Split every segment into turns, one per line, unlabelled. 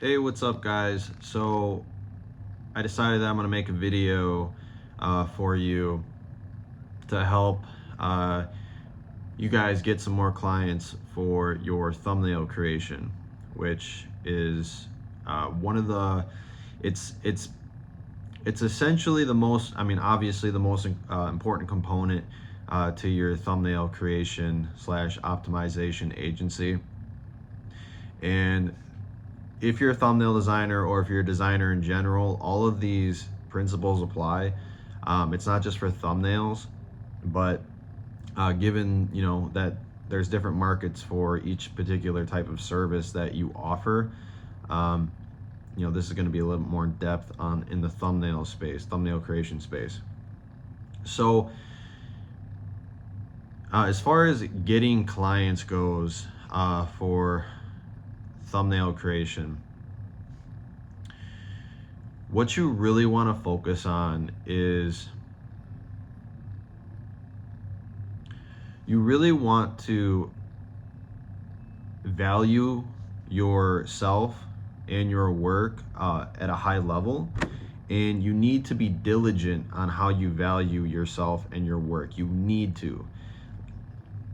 Hey, what's up, guys? So I decided that I'm going to make a video for you to help uh, you guys get some more clients for your thumbnail creation, which is one of the it's it's essentially the most, obviously the most important component to your thumbnail creation slash optimization agency. And if you're a thumbnail designer or if you're a designer in general, all of these principles apply. It's not just for thumbnails, but given that there's different markets for each particular type of service that you offer, um, this is going to be a little more in depth on in the thumbnail space, thumbnail creation space. So as far as getting clients goes for thumbnail creation, what you really want to focus on is you really want to value yourself and your work at a high level, and you need to be diligent on how you value yourself and your work. You need to.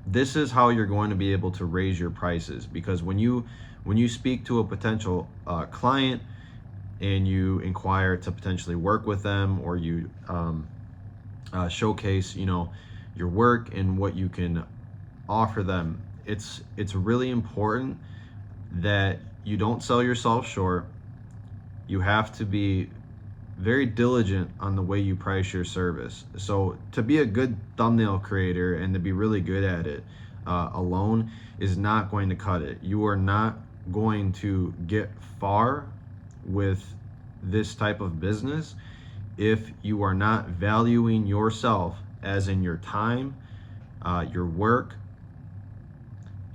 This is how you're going to be able to raise your prices, because when you speak to a potential client and you inquire to potentially work with them, or you showcase your work and what you can offer them, it's really important that you don't sell yourself short. You have to be very diligent on the way you price your service. So to be a good thumbnail creator and to be really good at it alone is not going to cut it. You are not going to get far with this type of business if you are not valuing yourself, as in your time, your work,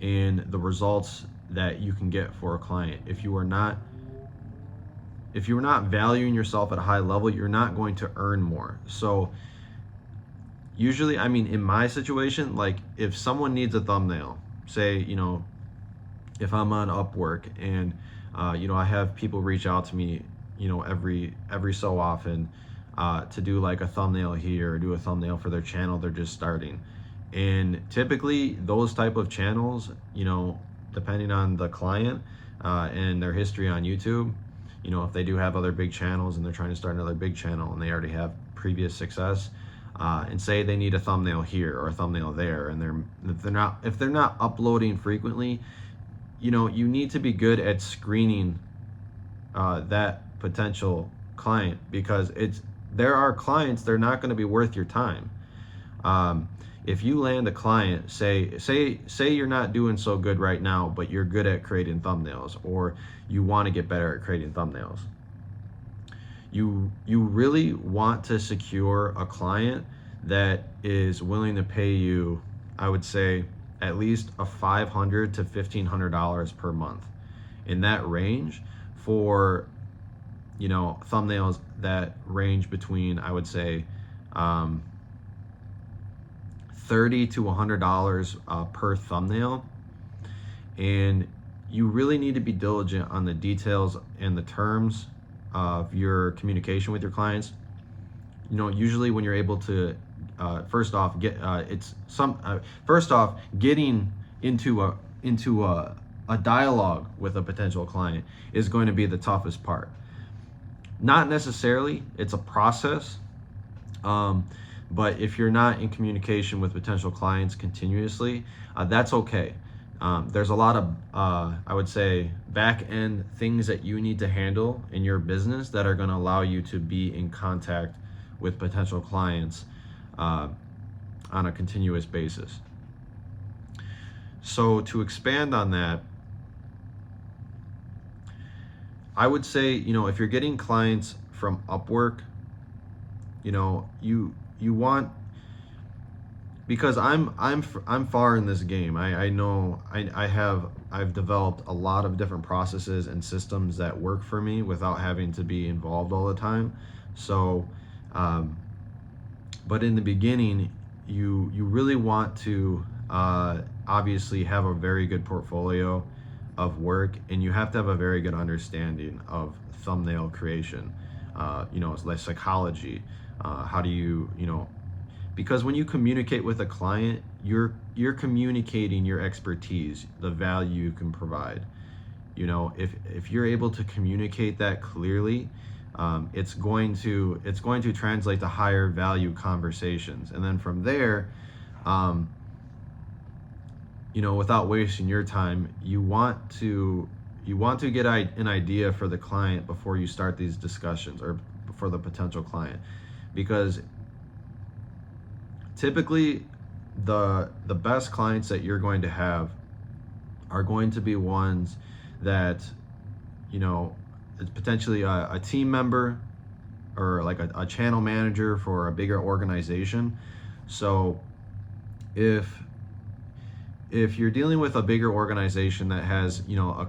and the results that you can get for a client. If you're not valuing yourself at a high level, you're not going to earn more. So usually, in my situation, like if someone needs a thumbnail, say, if I'm on Upwork and I have people reach out to me, every so often to do like a thumbnail here or do a thumbnail for their channel they're just starting. And typically those type of channels, depending on the client and their history on YouTube, if they do have other big channels and they're trying to start another big channel and they already have previous success, and say they need a thumbnail here or a thumbnail there, and if they're not uploading frequently, you need to be good at screening that potential client, because there are clients, they're not going to be worth your time. If you land a client, say you're not doing so good right now, but you're good at creating thumbnails, or you want to get better at creating thumbnails, you really want to secure a client that is willing to pay you, I would say, at least a $500 to $1,500 per month, in that range, for thumbnails that range between, I would say, $30 to $100 per thumbnail. And you really need to be diligent on the details and the terms of your communication with your clients. Usually when you're able to first off getting into a dialogue with a potential client is going to be the toughest part. Not necessarily, it's a process. But if you're not in communication with potential clients continuously, that's okay. There's a lot of, I would say, back end things that you need to handle in your business that are going to allow you to be in contact with potential clients on a continuous basis. So to expand on that, I would say, if you're getting clients from Upwork, you want, because I'm far in this game. I know I've developed a lot of different processes and systems that work for me without having to be involved all the time. So, but in the beginning, you really want to obviously have a very good portfolio, of work, and you have to have a very good understanding of thumbnail creation. It's like psychology. How do you, because when you communicate with a client, you're communicating your expertise, the value you can provide. If you're able to communicate that clearly, it's going to translate to higher value conversations, and then from there, without wasting your time, you want to get an idea for the client before you start these discussions, or for the potential client, because typically the best clients that you're going to have are going to be ones that, it's potentially a team member, or like a channel manager for a bigger organization. So if you're dealing with a bigger organization that has, a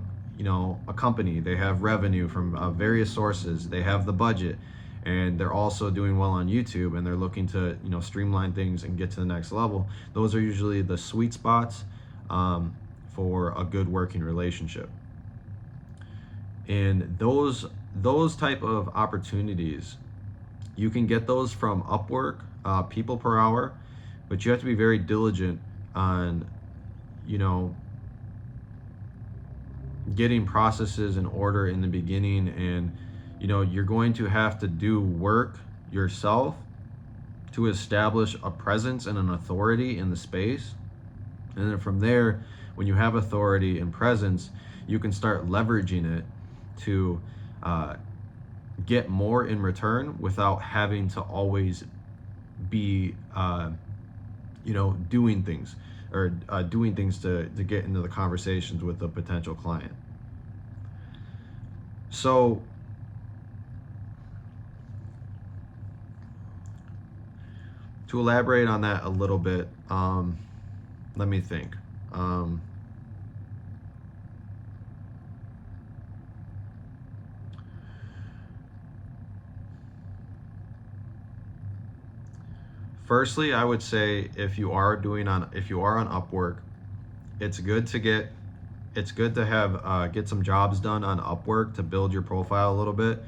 company, they have revenue from various sources, they have the budget, and they're also doing well on YouTube, and they're looking to, streamline things and get to the next level, those are usually the sweet spots for a good working relationship. And those type of opportunities, you can get those from Upwork, people per hour, but you have to be very diligent on, getting processes in order in the beginning, and you're going to have to do work yourself to establish a presence and an authority in the space. And then from there, when you have authority and presence, you can start leveraging it to get more in return without having to always be doing things, or doing things to get into the conversations with a potential client. So to elaborate on that a little bit, let me think. Firstly, I would say if you are on Upwork, it's good to have get some jobs done on Upwork to build your profile a little bit.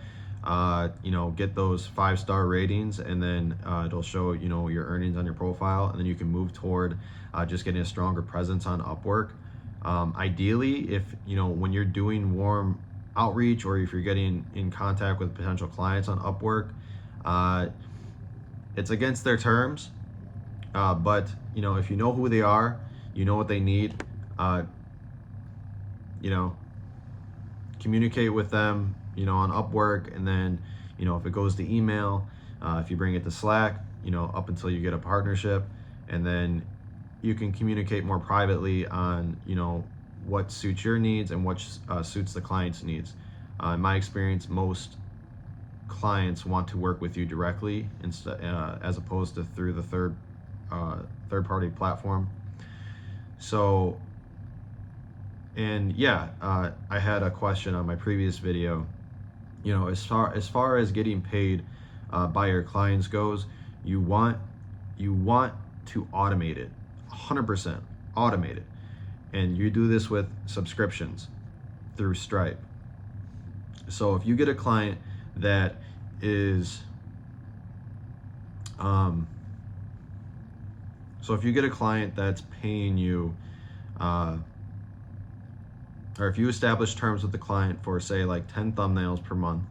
Get those 5-star ratings, and then it'll show your earnings on your profile, and then you can move toward just getting a stronger presence on Upwork. Ideally, if when you're doing warm outreach, or if you're getting in contact with potential clients on Upwork, it's against their terms, but if you know who they are, you know what they need, communicate with them, on Upwork, and then if it goes to email, if you bring it to Slack, up until you get a partnership, and then you can communicate more privately on what suits your needs and what suits the client's needs. In my experience, most clients want to work with you directly, as opposed to through the third party platform. So, and yeah, I had a question on my previous video. As far as getting paid by your clients goes, you want to automate it, 100% automate it, and you do this with subscriptions through Stripe. So if you get a client that is that's paying you, or if you establish terms with the client for, say, like 10 thumbnails per month,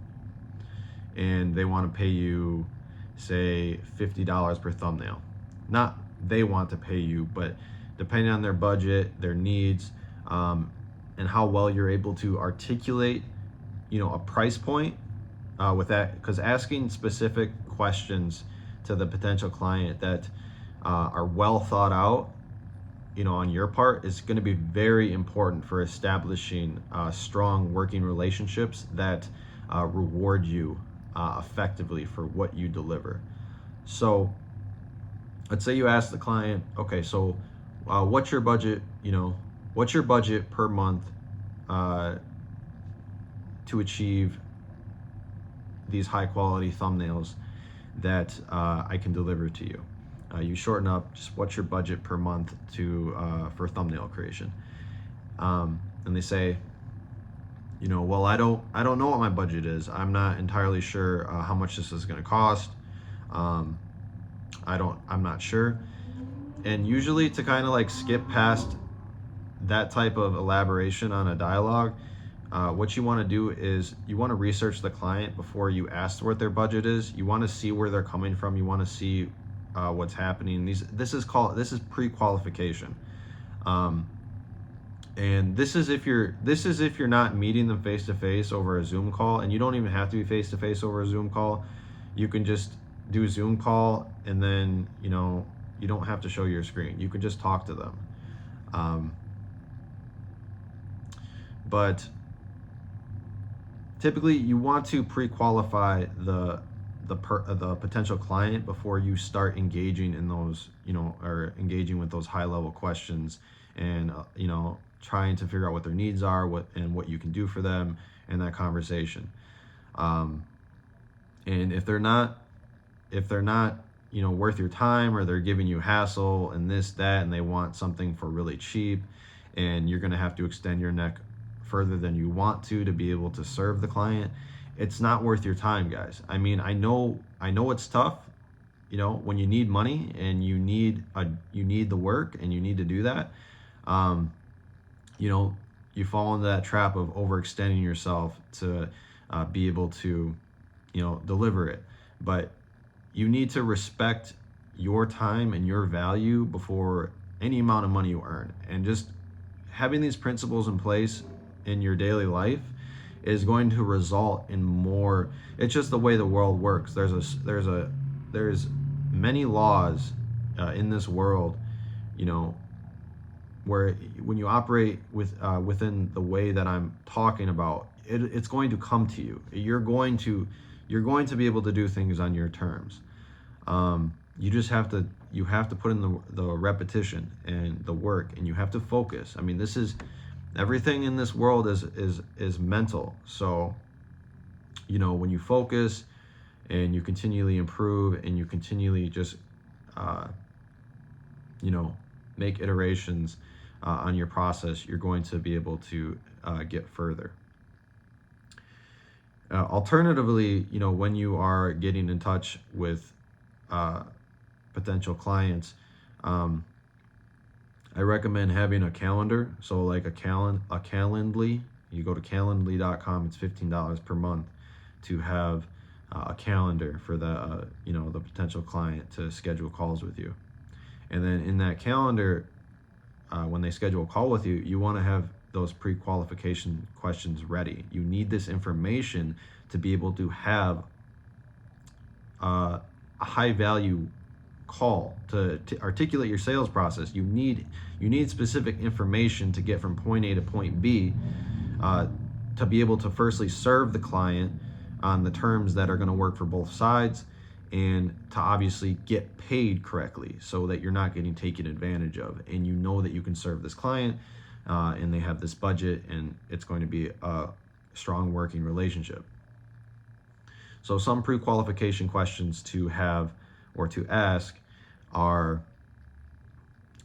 and they want to pay you, say, $50 per thumbnail. Not they want to pay you, but depending on their budget, their needs, and how well you're able to articulate a price point with that, because asking specific questions to the potential client that are well thought out, on your part, is going to be very important for establishing strong working relationships that reward you effectively for what you deliver. So let's say you ask the client, okay, so what's your budget, what's your budget per month to achieve these high quality thumbnails that I can deliver to you? You shorten up just what's your budget per month for thumbnail creation. And and they say, well, I don't know what my budget is. I'm not entirely sure how much this is going to cost. Um, I'm not sure. And usually, to kind of like skip past that type of elaboration on a dialogue, what you want to do is you want to research the client before you ask what their budget is. You want to see where they're coming from. You want to see what's happening. This is pre-qualification. Um, and this is if you're not meeting them face to face over a Zoom call, and you don't even have to be face to face over a Zoom call. You can just do a Zoom call, and then you don't have to show your screen. You can just talk to them. But typically, you want to pre-qualify the potential client before you start engaging in those, or engaging with those high-level questions, and trying to figure out what their needs are, what you can do for them in that conversation. And if they're not worth your time, or they're giving you hassle and this, that, and they want something for really cheap, and you're going to have to extend your neck further than you want to be able to serve the client, it's not worth your time, guys. I mean, I know it's tough, when you need money and you need the work and you need to do that. You fall into that trap of overextending yourself to be able to, deliver it. But you need to respect your time and your value before any amount of money you earn. And just having these principles in place in your daily life is going to result in more. It's just the way the world works. There's many laws in this world, where when you operate within the way that I'm talking about, it's going to come to you. You're going to be able to do things on your terms. You just have to put in the repetition and the work, and you have to focus. I mean, everything in this world is mental. So, when you focus and you continually improve and you continually just, make iterations on your process, you're going to be able to get further. Alternatively, when you are getting in touch with potential clients, I recommend having a calendar. So like a Calendly, you go to calendly.com, it's $15 per month to have a calendar for the potential client to schedule calls with you. And then in that calendar, when they schedule a call with you, you want to have those pre-qualification questions ready. You need this information to be able to have a high value call to articulate your sales process. You need specific information to get from point A to point B, to be able to firstly serve the client on the terms that are going to work for both sides, and to obviously get paid correctly so that you're not getting taken advantage of, and that you can serve this client, and they have this budget, and it's going to be a strong working relationship. So some pre-qualification questions to have or to ask are,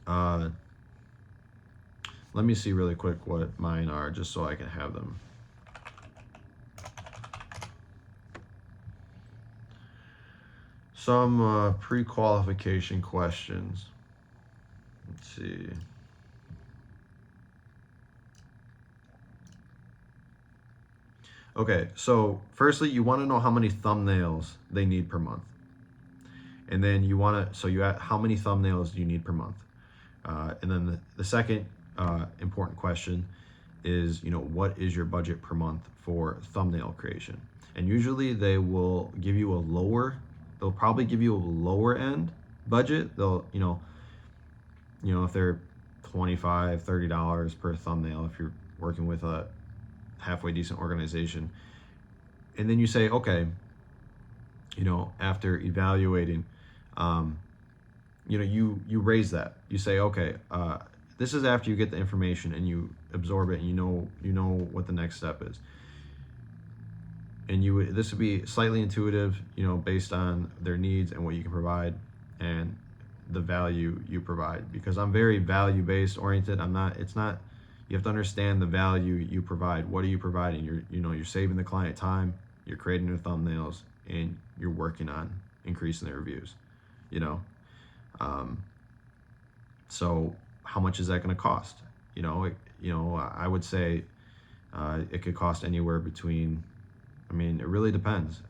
let me see really quick what mine are, just so I can have them. Some pre-qualification questions. Let's see. Okay, so firstly, you want to know how many thumbnails they need per month. And then how many thumbnails do you need per month? And then the second important question is, what is your budget per month for thumbnail creation? And usually they'll probably give you a lower end budget. They'll, if they're $25, $30 per thumbnail, if you're working with a halfway decent organization. And then you say, okay, after evaluating, you raise that. You say, okay, this is after you get the information and you absorb it, and you know what the next step is. And this would be slightly intuitive, based on their needs and what you can provide and the value you provide. Because I'm very value-based oriented. It's not, You have to understand the value you provide. What are you providing? You're saving the client time, you're creating their thumbnails, and you're working on increasing their reviews, you know? So how much is that going to cost? I would say it could cost anywhere between, it really depends.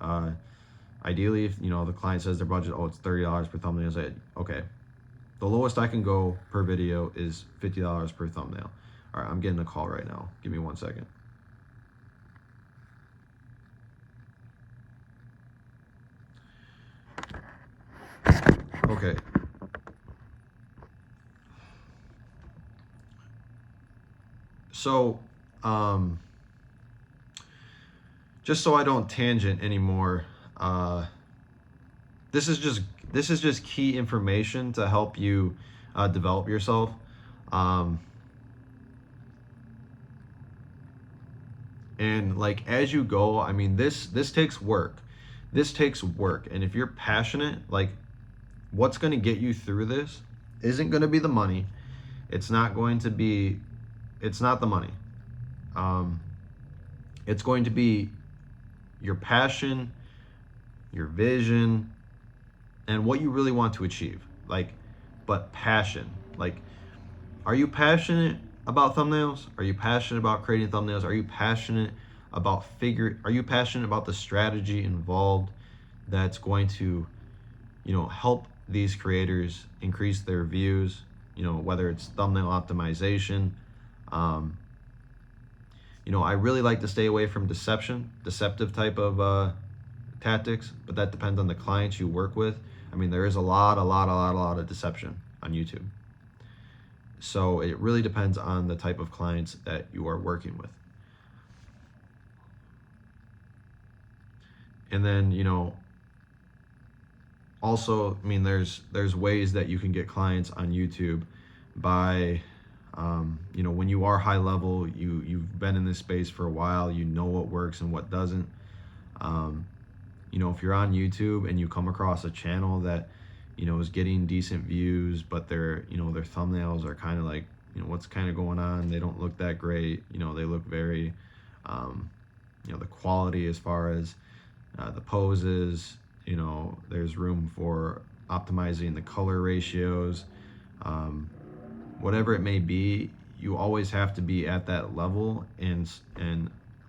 Ideally, if the client says their budget, it's $30 per thumbnail, I say, okay, the lowest I can go per video is $50 per thumbnail. All right, I'm getting a call right now. Give me 1 second. Okay. So, just so I don't tangent anymore, this is just key information to help you develop yourself. And like as you go, this takes work. This takes work, and if you're passionate, like what's going to get you through this isn't going to be the money. It's not the money. It's going to be your passion, your vision, and what you really want to achieve. But passion. Are you passionate about thumbnails? Are you passionate about creating thumbnails? Are you passionate about the strategy involved that's going to, help these creators increase their views, whether it's thumbnail optimization. I really like to stay away from deceptive type of tactics, but that depends on the clients you work with. There is a lot of deception on YouTube. So it really depends on the type of clients that you are working with. And then, also, there's ways that you can get clients on YouTube by, when you are high level, you've been in this space for a while, you know what works and what doesn't. If you're on YouTube and you come across a channel that, is getting decent views, but their thumbnails are kind of like, what's kind of going on? They don't look that great. They look very, the quality as far as the poses, there's room for optimizing the color ratios, whatever it may be. You always have to be at that level and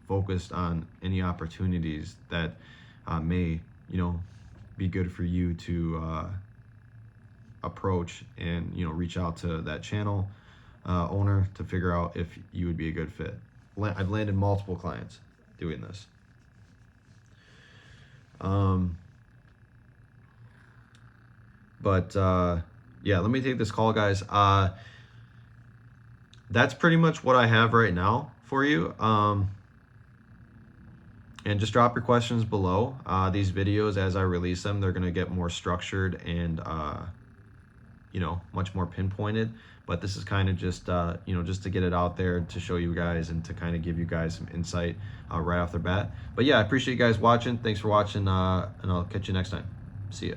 focused on any opportunities that may, be good for you to approach and reach out to that channel owner to figure out if you would be a good fit. I've landed multiple clients doing this. Yeah, let me take this call, guys. That's pretty much what I have right now for you. And just drop your questions below. These videos, as I release them, they're going to get more structured and, much more pinpointed. But this is kind of just, just to get it out there to show you guys and to kind of give you guys some insight right off the bat. But yeah, I appreciate you guys watching. Thanks for watching, and I'll catch you next time. See ya.